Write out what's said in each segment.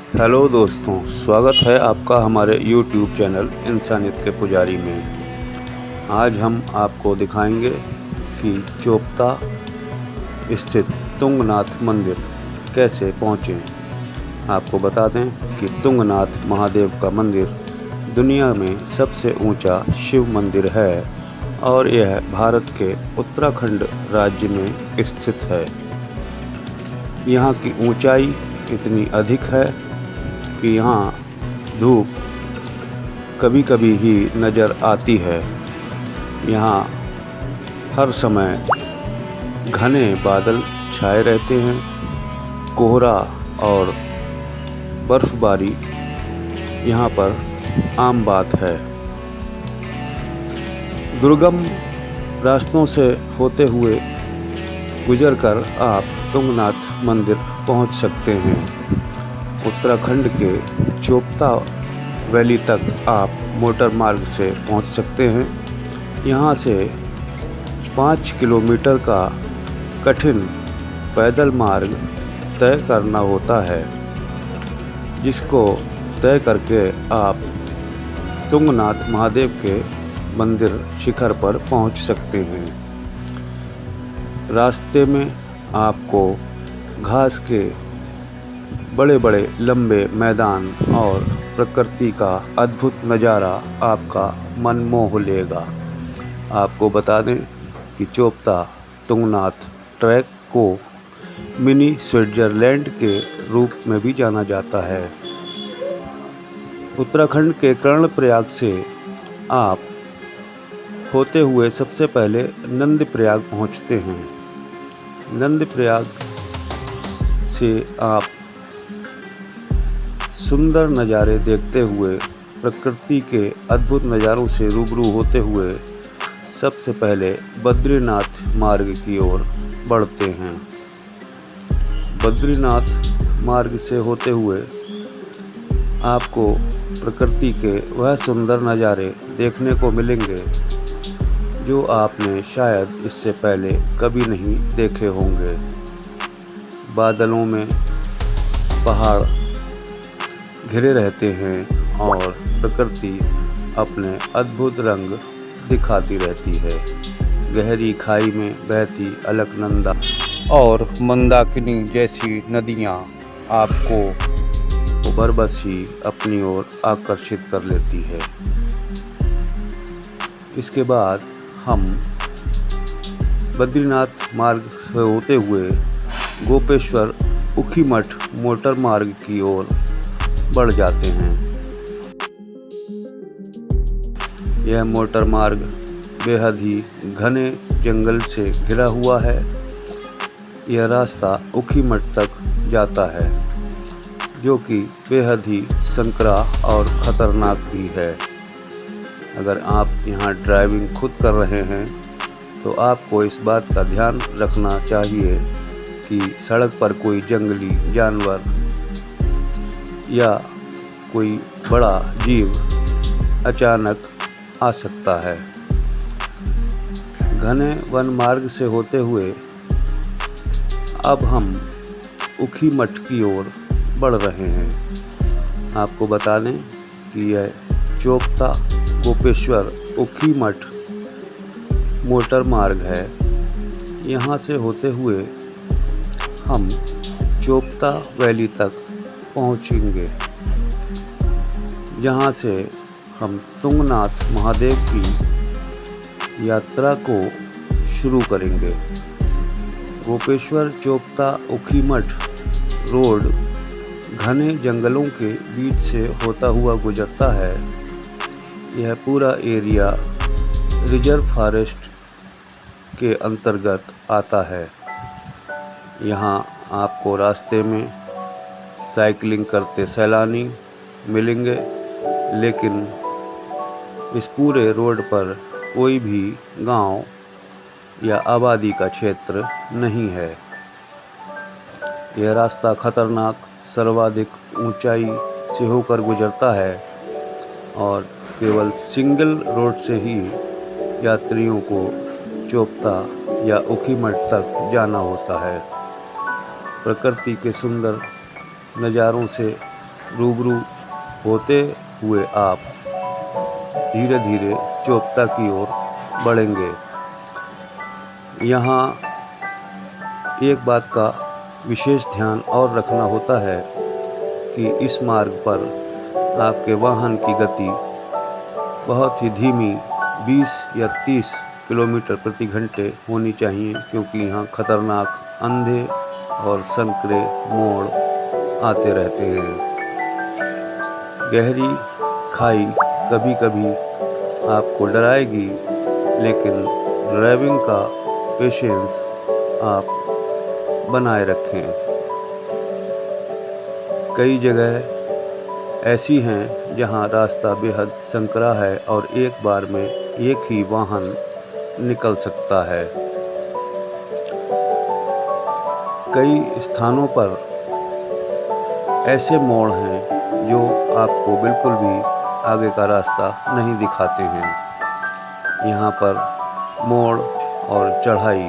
Hello दोस्तों, स्वागत है आपका हमारे YouTube चैनल इंसानियत के पुजारी में। आज हम आपको दिखाएंगे कि चोपता स्थित तुंगनाथ मंदिर कैसे पहुँचें। आपको बता दें कि तुंगनाथ महादेव का मंदिर दुनिया में सबसे ऊंचा शिव मंदिर है और यह भारत के उत्तराखंड राज्य में स्थित है। यहाँ की ऊंचाई इतनी अधिक है कि यहाँ धूप कभी कभी ही नज़र आती है। यहाँ हर समय घने बादल छाए रहते हैं। कोहरा और बर्फ़बारी यहाँ पर आम बात है। दुर्गम रास्तों से होते हुए गुजरकर आप तुंगनाथ मंदिर पहुँच सकते हैं। उत्तराखंड के चोपता वैली तक आप मोटर मार्ग से पहुंच सकते हैं। यहां से 5 किलोमीटर का कठिन पैदल मार्ग तय करना होता है, जिसको तय करके आप तुंगनाथ महादेव के मंदिर शिखर पर पहुंच सकते हैं। रास्ते में आपको घास के बड़े बड़े लंबे मैदान और प्रकृति का अद्भुत नज़ारा आपका मन मोह लेगा। आपको बता दें कि चोपता तुंगनाथ ट्रैक को मिनी स्विट्ज़रलैंड के रूप में भी जाना जाता है। उत्तराखंड के कर्णप्रयाग से आप होते हुए सबसे पहले नंदप्रयाग पहुंचते हैं। नंदप्रयाग से आप सुंदर नज़ारे देखते हुए, प्रकृति के अद्भुत नज़ारों से रूबरू होते हुए सबसे पहले बद्रीनाथ मार्ग की ओर बढ़ते हैं। बद्रीनाथ मार्ग से होते हुए आपको प्रकृति के वह सुंदर नज़ारे देखने को मिलेंगे जो आपने शायद इससे पहले कभी नहीं देखे होंगे। बादलों में पहाड़ घिरे रहते हैं और प्रकृति अपने अद्भुत रंग दिखाती रहती है। गहरी खाई में बहती अलकनंदा और मंदाकिनी जैसी नदियाँ आपको बरबसी अपनी ओर आकर्षित कर लेती है। इसके बाद हम बद्रीनाथ मार्ग से होते हुए गोपेश्वर ऊखीमठ मोटर मार्ग की ओर बढ़ जाते हैं। यह मोटर मार्ग बेहद ही घने जंगल से घिरा हुआ है। यह रास्ता ऊखीमठ तक जाता है, जो कि बेहद ही संकरा और ख़तरनाक भी है। अगर आप यहाँ ड्राइविंग खुद कर रहे हैं तो आपको इस बात का ध्यान रखना चाहिए कि सड़क पर कोई जंगली जानवर या कोई बड़ा जीव अचानक आ सकता है। घने वन मार्ग से होते हुए अब हम ऊखीमठ की ओर बढ़ रहे हैं। आपको बता दें कि यह चोपता गोपेश्वर ऊखीमठ मोटर मार्ग है। यहाँ से होते हुए हम चोपता वैली तक पहुँचेंगे, जहाँ से हम तुंगनाथ महादेव की यात्रा को शुरू करेंगे। गोपेश्वर चोपता ऊखीमठ रोड घने जंगलों के बीच से होता हुआ गुजरता है। यह पूरा एरिया रिजर्व फॉरेस्ट के अंतर्गत आता है। यहाँ आपको रास्ते में साइकिलिंग करते सैलानी मिलेंगे, लेकिन इस पूरे रोड पर कोई भी गांव या आबादी का क्षेत्र नहीं है। यह रास्ता खतरनाक, सर्वाधिक ऊंचाई से होकर गुजरता है और केवल सिंगल रोड से ही यात्रियों को चोपता या ऊखीमठ तक जाना होता है। प्रकृति के सुंदर नज़ारों से रूबरू होते हुए आप धीरे धीरे चोपता की ओर बढ़ेंगे। यहाँ एक बात का विशेष ध्यान और रखना होता है कि इस मार्ग पर आपके वाहन की गति बहुत ही धीमी 20 या 30 किलोमीटर प्रति घंटे होनी चाहिए, क्योंकि यहाँ खतरनाक अंधे और संकरे मोड़ आते रहते हैं। गहरी खाई कभी कभी आपको डराएगी, लेकिन ड्राइविंग का पेशेंस आप बनाए रखें। कई जगह ऐसी हैं जहां रास्ता बेहद संकरा है और एक बार में एक ही वाहन निकल सकता है। कई स्थानों पर ऐसे मोड़ हैं जो आपको बिल्कुल भी आगे का रास्ता नहीं दिखाते हैं। यहाँ पर मोड़ और चढ़ाई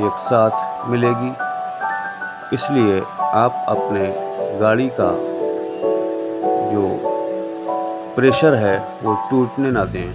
एक साथ मिलेगी, इसलिए आप अपने गाड़ी का जो प्रेशर है वो टूटने ना दें।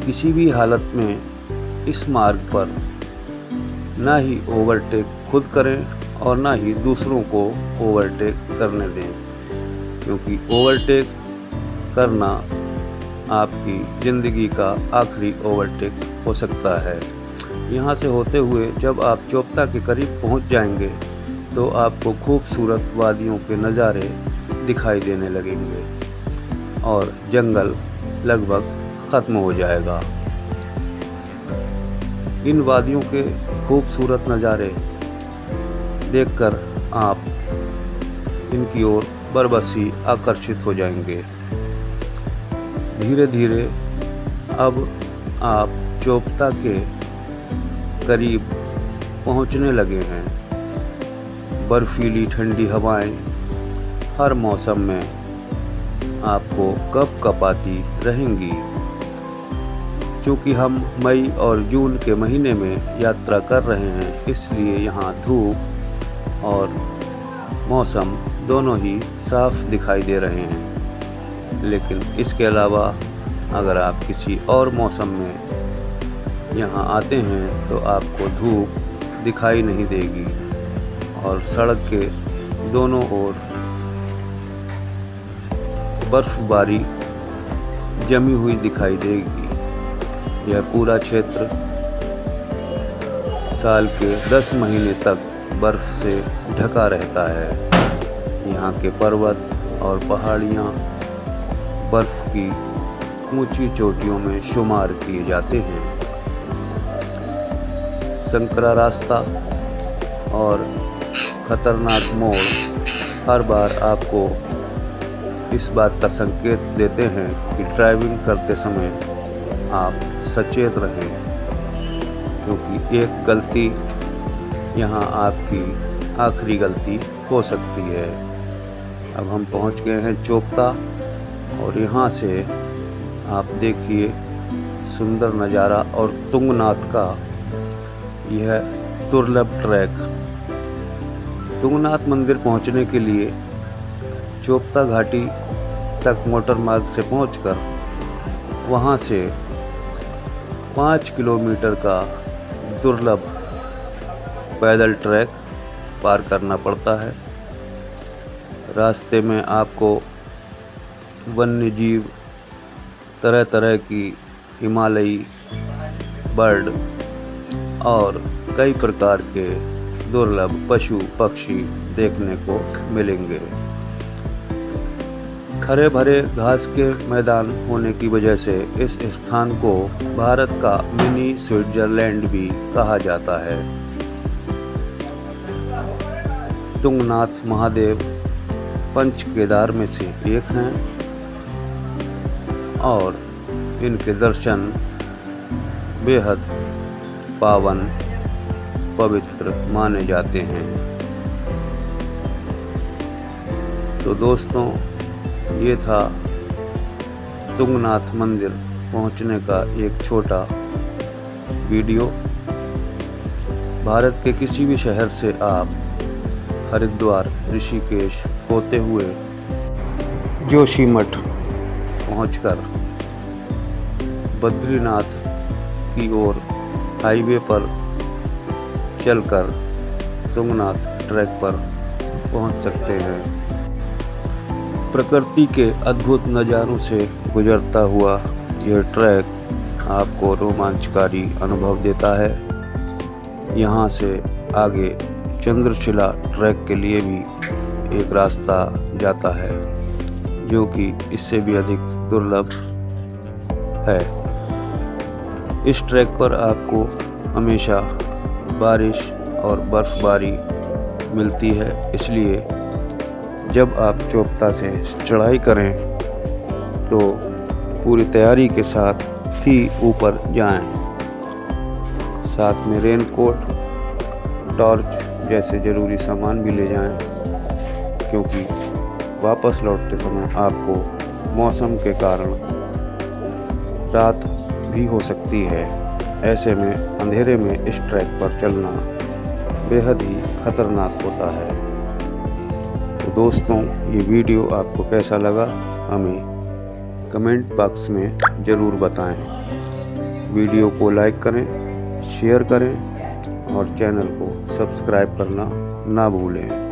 किसी भी हालत में इस मार्ग पर ना ही ओवरटेक खुद करें और ना ही दूसरों को ओवरटेक करने दें, क्योंकि ओवरटेक करना आपकी ज़िंदगी का आखिरी ओवरटेक हो सकता है। यहाँ से होते हुए जब आप चोपता के करीब पहुँच जाएंगे तो आपको खूबसूरत वादियों के नज़ारे दिखाई देने लगेंगे और जंगल लगभग ख़त्म हो जाएगा। इन वादियों के खूबसूरत नज़ारे देखकर आप इनकी ओर बरबसी आकर्षित हो जाएंगे। धीरे धीरे अब आप चोपता के करीब पहुंचने लगे हैं। बर्फीली ठंडी हवाएं हर मौसम में आपको कपकपाती रहेंगी। चूँकि हम मई और जून के महीने में यात्रा कर रहे हैं, इसलिए यहाँ धूप और मौसम दोनों ही साफ दिखाई दे रहे हैं। लेकिन इसके अलावा अगर आप किसी और मौसम में यहाँ आते हैं तो आपको धूप दिखाई नहीं देगी और सड़क के दोनों ओर बर्फबारी जमी हुई दिखाई देगी। यह पूरा क्षेत्र साल के 10 महीने तक बर्फ से ढका रहता है। यहाँ के पर्वत और पहाड़ियाँ बर्फ की ऊंची चोटियों में शुमार किए जाते हैं। संकरा रास्ता और खतरनाक मोड़ हर बार आपको इस बात का संकेत देते हैं कि ड्राइविंग करते समय आप सचेत रहें, क्योंकि एक गलती यहाँ आपकी आखिरी गलती हो सकती है। अब हम पहुँच गए हैं चोपता और यहाँ से आप देखिए सुंदर नज़ारा और तुंगनाथ का यह दुर्लभ ट्रैक। तुंगनाथ मंदिर पहुँचने के लिए चोपता घाटी तक मोटर मार्ग से पहुंचकर वहां से 5 किलोमीटर का दुर्लभ पैदल ट्रैक पार करना पड़ता है। रास्ते में आपको वन्य जीव, तरह तरह की हिमालयी बर्ड और कई प्रकार के दुर्लभ पशु पक्षी देखने को मिलेंगे। हरे भरे घास के मैदान होने की वजह से इस स्थान को भारत का मिनी स्विट्जरलैंड भी कहा जाता है। तुंगनाथ महादेव पंच केदार में से एक हैं और इनके दर्शन बेहद पावन पवित्र माने जाते हैं। तो दोस्तों, ये था तुंगनाथ मंदिर पहुंचने का एक छोटा वीडियो। भारत के किसी भी शहर से आप हरिद्वार ऋषिकेश होते हुए जोशीमठ पहुंचकर बद्रीनाथ की ओर हाईवे पर चलकर तुंगनाथ ट्रैक पर पहुंच सकते हैं। प्रकृति के अद्भुत नज़ारों से गुजरता हुआ यह ट्रैक आपको रोमांचकारी अनुभव देता है। यहाँ से आगे चंद्रशिला ट्रैक के लिए भी एक रास्ता जाता है, जो कि इससे भी अधिक दुर्लभ है। इस ट्रैक पर आपको हमेशा बारिश और बर्फबारी मिलती है, इसलिए जब आप चोपता से चढ़ाई करें तो पूरी तैयारी के साथ ही ऊपर जाएं। साथ में रेनकोट, टॉर्च जैसे ज़रूरी सामान भी ले जाएं, क्योंकि वापस लौटते समय आपको मौसम के कारण रात भी हो सकती है। ऐसे में अंधेरे में इस ट्रैक पर चलना बेहद ही खतरनाक होता है। तो दोस्तों, ये वीडियो आपको कैसा लगा हमें कमेंट बॉक्स में ज़रूर बताएं। वीडियो को लाइक करें, शेयर करें और चैनल को सब्सक्राइब करना ना भूलें।